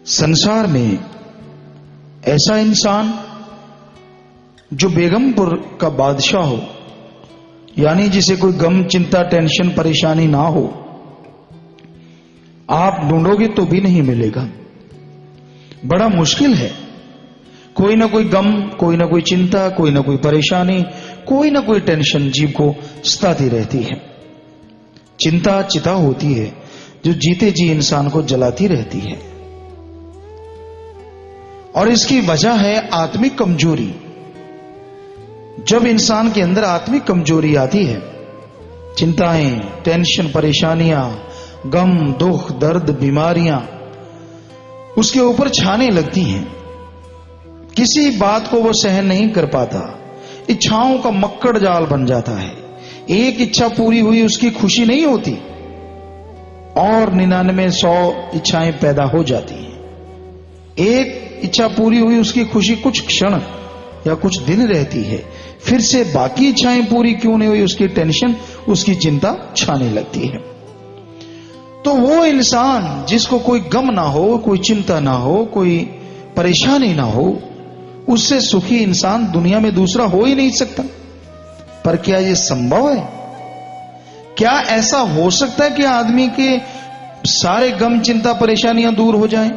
संसार में ऐसा इंसान जो बेगमपुर का बादशाह हो, यानी जिसे कोई गम, चिंता, टेंशन, परेशानी ना हो, आप ढूंढोगे तो भी नहीं मिलेगा। बड़ा मुश्किल है। कोई ना कोई गम, कोई ना कोई चिंता, कोई ना कोई परेशानी, कोई ना कोई टेंशन जीव को सताती रहती है। चिंता चिता होती है जो जीते जी इंसान को जलाती रहती है, और इसकी वजह है आत्मिक कमजोरी। जब इंसान के अंदर आत्मिक कमजोरी आती है, चिंताएं, टेंशन, परेशानियां, गम, दुख, दर्द, बीमारियां उसके ऊपर छाने लगती हैं। किसी बात को वो सहन नहीं कर पाता, इच्छाओं का मक्कड़ जाल बन जाता है। एक इच्छा पूरी हुई उसकी खुशी नहीं होती, और 99-100 इच्छाएं पैदा हो जाती हैं। एक इच्छा पूरी हुई उसकी खुशी कुछ क्षण या कुछ दिन रहती है, फिर से बाकी इच्छाएं पूरी क्यों नहीं हुई उसकी टेंशन, उसकी चिंता छाने लगती है। तो वो इंसान जिसको कोई गम ना हो, कोई चिंता ना हो, कोई परेशानी ना हो, उससे सुखी इंसान दुनिया में दूसरा हो ही नहीं सकता। पर क्या यह संभव है? क्या ऐसा हो सकता है कि आदमी के सारे गम, चिंता, परेशानियां दूर हो जाएं,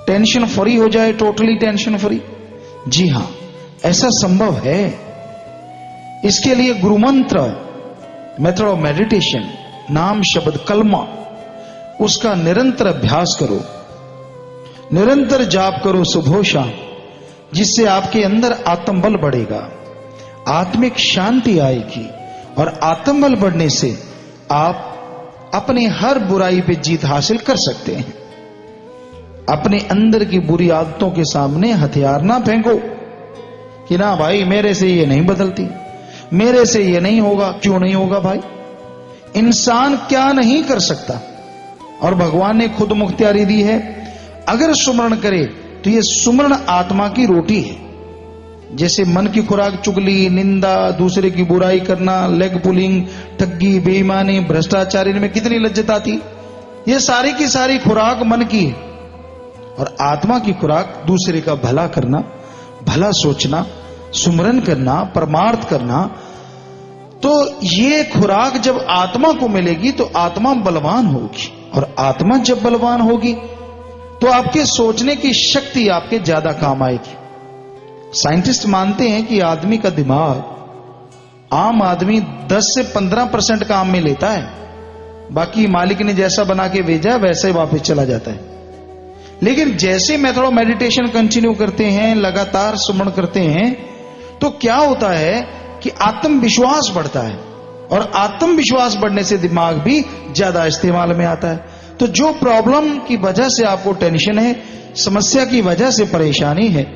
टेंशन फ्री हो जाए, टोटली टेंशन फ्री? जी हां, ऐसा संभव है। इसके लिए गुरु मंत्र, मेथड ऑफ मेडिटेशन, नाम, शब्द, कलमा, उसका निरंतर अभ्यास करो, निरंतर जाप करो सुबह शाम, जिससे आपके अंदर आत्मबल बढ़ेगा, आत्मिक शांति आएगी, और आत्मबल बढ़ने से आप अपने हर बुराई पे जीत हासिल कर सकते हैं। अपने अंदर की बुरी आदतों के सामने हथियार ना फेंको कि ना भाई मेरे से ये नहीं बदलती, मेरे से ये नहीं होगा। क्यों नहीं होगा भाई? इंसान क्या नहीं कर सकता, और भगवान ने खुद मुख्तियारी दी है। अगर सुमरण करे तो ये सुमरण आत्मा की रोटी है। जैसे मन की खुराक चुगली, निंदा, दूसरे की बुराई करना, लेग पुलिंग, ठगी, बेईमानी, भ्रष्टाचार, इनमें कितनी लज्जत आती, ये सारी की सारी खुराक मन की है। और आत्मा की खुराक दूसरे का भला करना, भला सोचना, सुमरन करना, परमार्थ करना। तो ये खुराक जब आत्मा को मिलेगी तो आत्मा बलवान होगी, और आत्मा जब बलवान होगी तो आपके सोचने की शक्ति आपके ज्यादा काम आएगी। साइंटिस्ट मानते हैं कि आदमी का दिमाग, आम आदमी 10 से 15% काम में लेता है, बाकी मालिक ने जैसा बना के भेजा वैसे ही वापस चला जाता है। लेकिन जैसे मेथड ऑफ मेडिटेशन कंटिन्यू करते हैं, लगातार सुमरण करते हैं, तो क्या होता है कि आत्मविश्वास बढ़ता है, और आत्मविश्वास बढ़ने से दिमाग भी ज्यादा इस्तेमाल में आता है। तो जो प्रॉब्लम की वजह से आपको टेंशन है, समस्या की वजह से परेशानी है,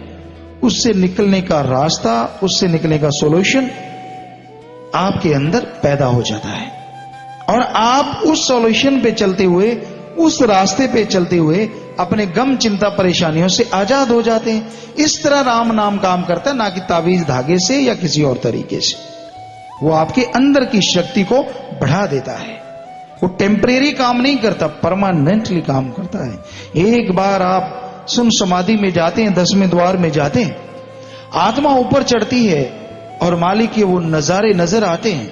उससे निकलने का रास्ता, उससे निकलने का सॉल्यूशन आपके अंदर पैदा हो जाता है, और आप उस सॉल्यूशन पे चलते हुए, उस रास्ते पे चलते हुए अपने गम, चिंता, परेशानियों से आजाद हो जाते हैं। इस तरह राम नाम काम करता है, ना कि तावीज धागे से या किसी और तरीके से। वो आपके अंदर की शक्ति को बढ़ा देता है। वो टेम्परेरी काम नहीं करता, परमानेंटली काम करता है। एक बार आप सुन समाधि में जाते हैं, 10वें द्वार में जाते हैं, आत्मा ऊपर चढ़ती है और मालिक के वो नजारे नजर आते हैं,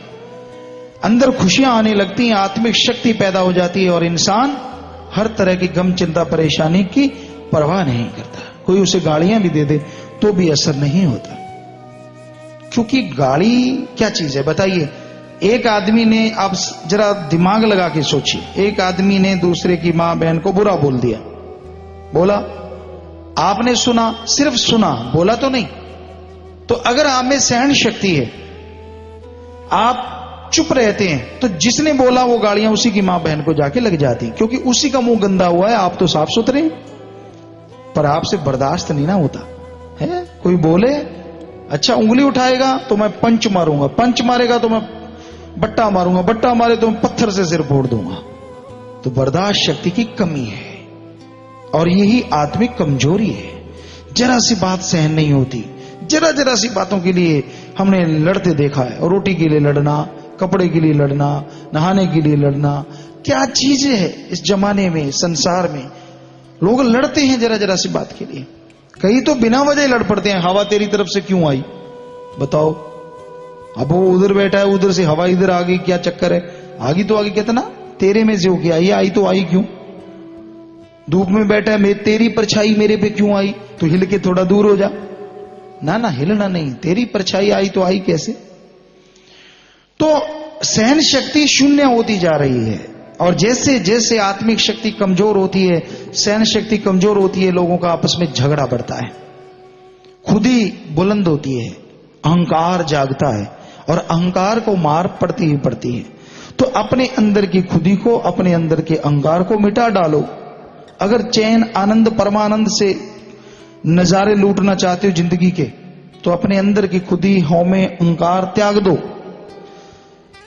अंदर खुशियां आने लगती हैं, आत्मिक शक्ति पैदा हो जाती है, और इंसान हर तरह की गम, चिंता, परेशानी की परवाह नहीं करता। कोई उसे गालियां भी दे दे तो भी असर नहीं होता, क्योंकि गाली क्या चीज है बताइए? एक आदमी ने, आप जरा दिमाग लगा के सोचिए, एक आदमी ने दूसरे की मां बहन को बुरा बोल दिया, बोला, आपने सुना, सिर्फ सुना, बोला तो नहीं। तो अगर आप में सहन शक्ति है, आप चुप रहते हैं, तो जिसने बोला वो गालियां उसी की मां बहन को जाके लग जाती, क्योंकि उसी का मुंह गंदा हुआ है, आप तो साफ सुथरे हैं। पर आपसे बर्दाश्त नहीं ना होता है। कोई बोले, अच्छा उंगली उठाएगा तो मैं पंच मारूंगा, पंच मारेगा तो मैं बट्टा मारूंगा, बट्टा मारे तो मैं पत्थर से सिर फोड़ दूंगा। तो बर्दाश्त शक्ति की कमी है, और यही आत्मिक कमजोरी है। जरा सी बात सहन नहीं होती, जरा जरा सी बातों के लिए हमने लड़ते देखा है। और रोटी के लिए लड़ना, कपड़े के लिए लड़ना, नहाने के लिए लड़ना, क्या चीज है इस जमाने में, संसार में। लोग लड़ते हैं जरा जरा सी बात के लिए, कई तो बिना वजह लड़ पड़ते हैं। हवा तेरी तरफ से क्यों आई बताओ, अब वो उधर बैठा है, उधर से हवा इधर आ गई, क्या चक्कर है? आगी तो आगे कितना तेरे में से हो गया, ये आई तो आई क्यों? धूप में बैठा है, तेरी परछाई मेरे पे क्यों आई? तो हिल के थोड़ा दूर हो जा। ना ना, हिलना नहीं, तेरी परछाई आई तो आई कैसे? तो सहन शक्ति शून्य होती जा रही है, और जैसे जैसे आत्मिक शक्ति कमजोर होती है, सहन शक्ति कमजोर होती है, लोगों का आपस में झगड़ा बढ़ता है, खुद ही बुलंद होती है, अहंकार जागता है, और अहंकार को मार पड़ती ही पड़ती है। तो अपने अंदर की खुदी को, अपने अंदर के अहंकार को मिटा डालो। अगर चैन, आनंद, परमानंद से नजारे लूटना चाहते हो जिंदगी के, तो अपने अंदर की खुदी, हौमे, अहंकार त्याग दो।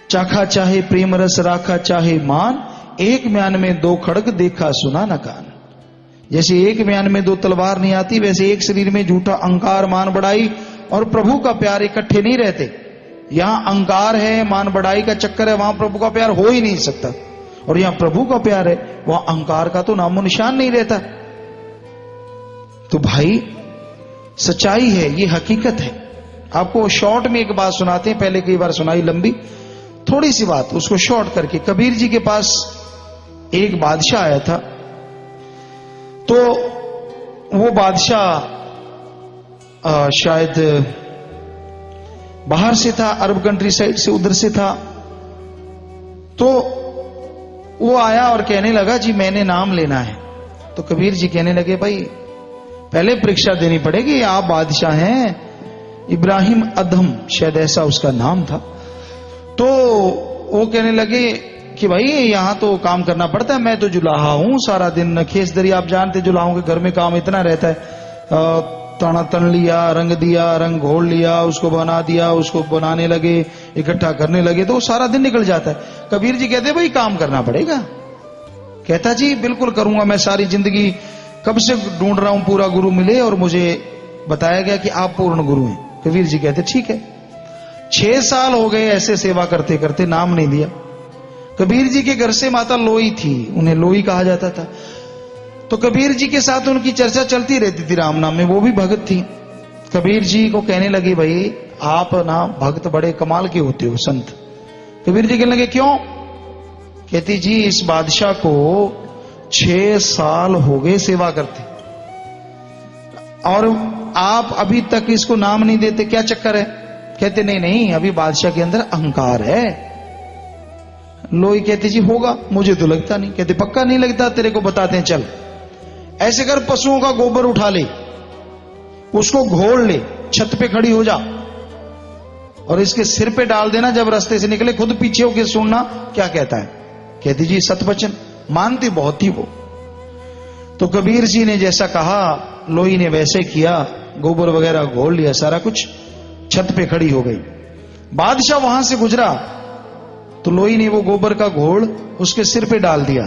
चाखा चाहे प्रेम रस, राखा चाहे मान, एक म्यान में दो खड़ग, देखा सुना न कान। जैसे एक म्यान में दो तलवार नहीं आती, वैसे एक शरीर में झूठा अहंकार, मान बढ़ाई और प्रभु का प्यार इकट्ठे नहीं रहते। यहां अहंकार है, मान बढ़ाई का चक्कर है, वहां प्रभु का प्यार हो ही नहीं सकता। और यहां प्रभु का प्यार है, वहां अहंकार का तो नामो निशान नहीं रहता। तो भाई सच्चाई है, ये हकीकत है। आपको शॉर्ट में एक बात सुनाते हैं, पहले कई बार सुनाई लंबी, थोड़ी सी बात उसको शॉर्ट करके। कबीर जी के पास एक बादशाह आया था, तो वो बादशाह शायद बाहर से था, अरब कंट्री साइड से, उधर से था। तो वो आया और कहने लगा, जी मैंने नाम लेना है। तो कबीर जी कहने लगे, भाई पहले परीक्षा देनी पड़ेगी, आप बादशाह हैं। इब्राहिम अदहम शायद ऐसा उसका नाम था। तो वो कहने लगे कि भाई यहां तो काम करना पड़ता है, मैं तो जुलाहा हूं, सारा दिन खेस दरी, आप जानते जुलाहों के घर में काम इतना रहता है, तना तन लिया, रंग दिया, रंग घोल लिया, उसको बना दिया, उसको बनाने लगे, इकट्ठा करने लगे, तो सारा दिन निकल जाता है। कबीर जी कहते भाई काम करना पड़ेगा। कहता जी बिल्कुल करूंगा, मैं सारी जिंदगी कब से ढूंढ रहा हूं पूरा गुरु मिले, और मुझे बताया गया कि आप पूर्ण गुरु हैं। कबीर जी कहते ठीक है। 6 साल हो गए ऐसे सेवा करते करते, नाम नहीं दिया। कबीर जी के घर से माता लोई थी, उन्हें लोई कहा जाता था। तो कबीर जी के साथ उनकी चर्चा चलती रहती थी राम नाम में, वो भी भगत थी। कबीर जी को कहने लगी, भाई आप ना भक्त बड़े कमाल के होते हो, संत। कबीर जी कहने लगे क्यों? कहती जी इस बादशाह को 6 साल हो गए सेवा करते, और आप अभी तक इसको नाम नहीं देते, क्या चक्कर है? कहते नहीं नहीं, अभी बादशाह के अंदर अहंकार है। लोई कहते जी होगा, मुझे तो लगता नहीं। कहते पक्का नहीं लगता, तेरे को बताते हैं, चल ऐसे कर, पशुओं का गोबर उठा ले, उसको घोल ले, छत पे खड़ी हो जा और इसके सिर पे डाल देना, जब रास्ते से निकले खुद पीछे होके सुनना क्या कहता है। कहती जी सतवचन, मानती बहुत थी वो। तो कबीर जी ने जैसा कहा, लोई ने वैसे किया, गोबर वगैरह घोल लिया, सारा कुछ, छत पे खड़ी हो गई। बादशाह वहां से गुजरा तो लोई ने वो गोबर का घोल उसके सिर पे डाल दिया।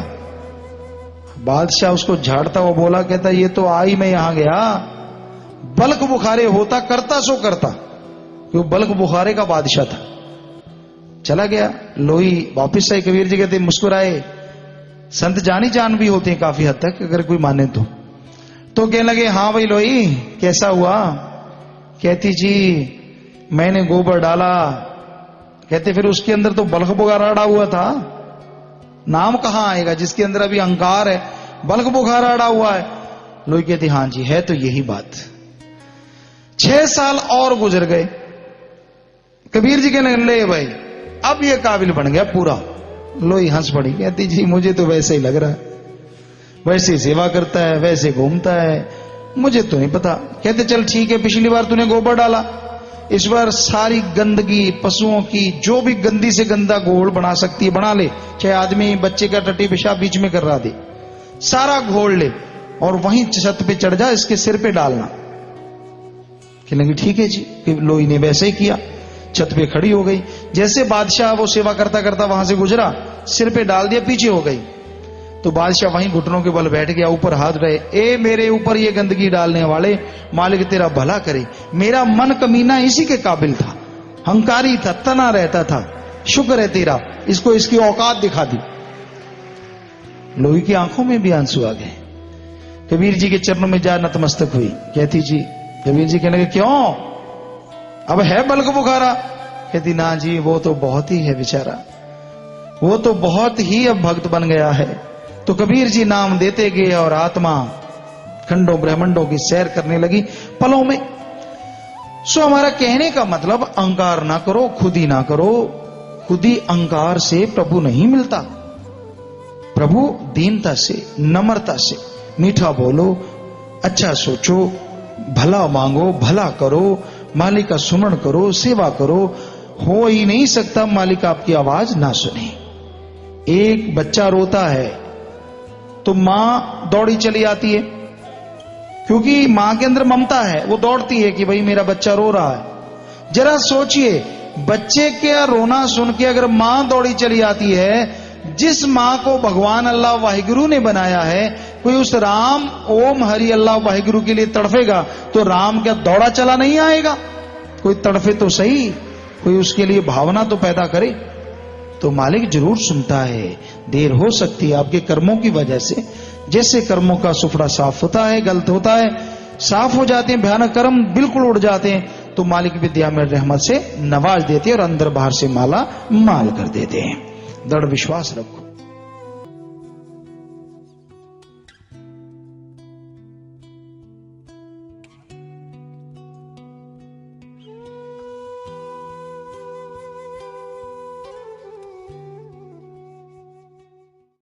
बादशाह उसको झाड़ता हुआ बोला, कहता ये तो आई मैं यहां गया, बल्क बुखारे होता, करता सो करता, क्यों बल्क बुखारे का बादशाह था। चला गया। लोई वापिस आई। कबीर जी कहते मुस्कुराए, संत जानी जान भी होते हैं काफी हद तक, अगर कोई माने तो कहने लगे हाँ भाई लोई कैसा हुआ? कहती जी मैंने गोबर डाला। कहते फिर उसके अंदर तो बल्क बुखार अड़ा हुआ था, नाम कहां आएगा जिसके अंदर अभी अहंकार है, बल्क बुखार अड़ा हुआ है। लोई कहती हां जी है तो यही बात। 6 साल और गुजर गए। कबीर जी कहने ले भाई अब ये काबिल बन गया पूरा। लोई हंस पड़ी, कहती जी मुझे तो वैसे ही लग रहा है, वैसे सेवा करता है, वैसे घूमता है, मुझे तो नहीं पता। कहते चल ठीक है, पिछली बार तूने गोबर डाला, इस बार सारी गंदगी पशुओं की, जो भी गंदी से गंदा घोल बना सकती है बना ले, चाहे आदमी बच्चे का टट्टी पेशाब बीच में कर रहा दे, सारा घोल ले और वहीं छत पे चढ़ जा, इसके सिर पे डालना। कहने लगी ठीक है जी। लोई ने वैसे ही किया, छत पे खड़ी हो गई। जैसे बादशाह वो सेवा करता करता वहां से गुजरा, सिर पे डाल दिया, पीछे हो गई। तो बादशाह वहीं घुटनों के बल बैठ गया, ऊपर हाथ रहे, ए मेरे ऊपर ये गंदगी डालने वाले, मालिक तेरा भला करे, मेरा मन कमीना इसी के काबिल था, हंकारी था, तना रहता था, शुक्र है तेरा, इसको इसकी औकात दिखा दी। लोई की आंखों में भी आंसू आ गए। कबीर जी के चरणों में जा नतमस्तक हुई। कहती जी, कबीर जी कहने लगे क्यों, अब है बलक बुखारा? कहती ना जी, वो तो बहुत ही है बेचारा, वो तो बहुत ही अब भक्त बन गया है। तो कबीर जी नाम देते गए और आत्मा खंडों ब्रह्मंडों की सैर करने लगी पलों में। सो हमारा कहने का मतलब, अहंकार ना करो, खुद ही ना करो। खुद ही अहंकार से प्रभु नहीं मिलता। प्रभु दीनता से, नम्रता से, मीठा बोलो, अच्छा सोचो, भला मांगो, भला करो, मालिक का सुमरण करो, सेवा करो। हो ही नहीं सकता मालिक आपकी आवाज ना सुने। एक बच्चा रोता है तो मां दौड़ी चली आती है, क्योंकि मां के अंदर ममता है, वो दौड़ती है कि भाई मेरा बच्चा रो रहा है। जरा सोचिए, बच्चे के रोना सुन के अगर मां दौड़ी चली आती है, जिस मां को भगवान अल्लाह वाहिगुरु ने बनाया है, कोई उस राम ओम हरि अल्लाह वाहिगुरु के लिए तड़फेगा तो राम क्या दौड़ा चला नहीं आएगा? कोई तड़फे तो सही, कोई उसके लिए भावना तो पैदा करे। तो मालिक जरूर सुनता है। देर हो सकती है आपके कर्मों की वजह से। जैसे कर्मों का सुफड़ा साफ होता है, गलत होता है, साफ हो जाते हैं, भयानक कर्म बिल्कुल उड़ जाते हैं, तो मालिक विद्या में रहमत से नवाज देते हैं और अंदर बाहर से माला माल कर देते हैं। दृढ़ विश्वास रखो।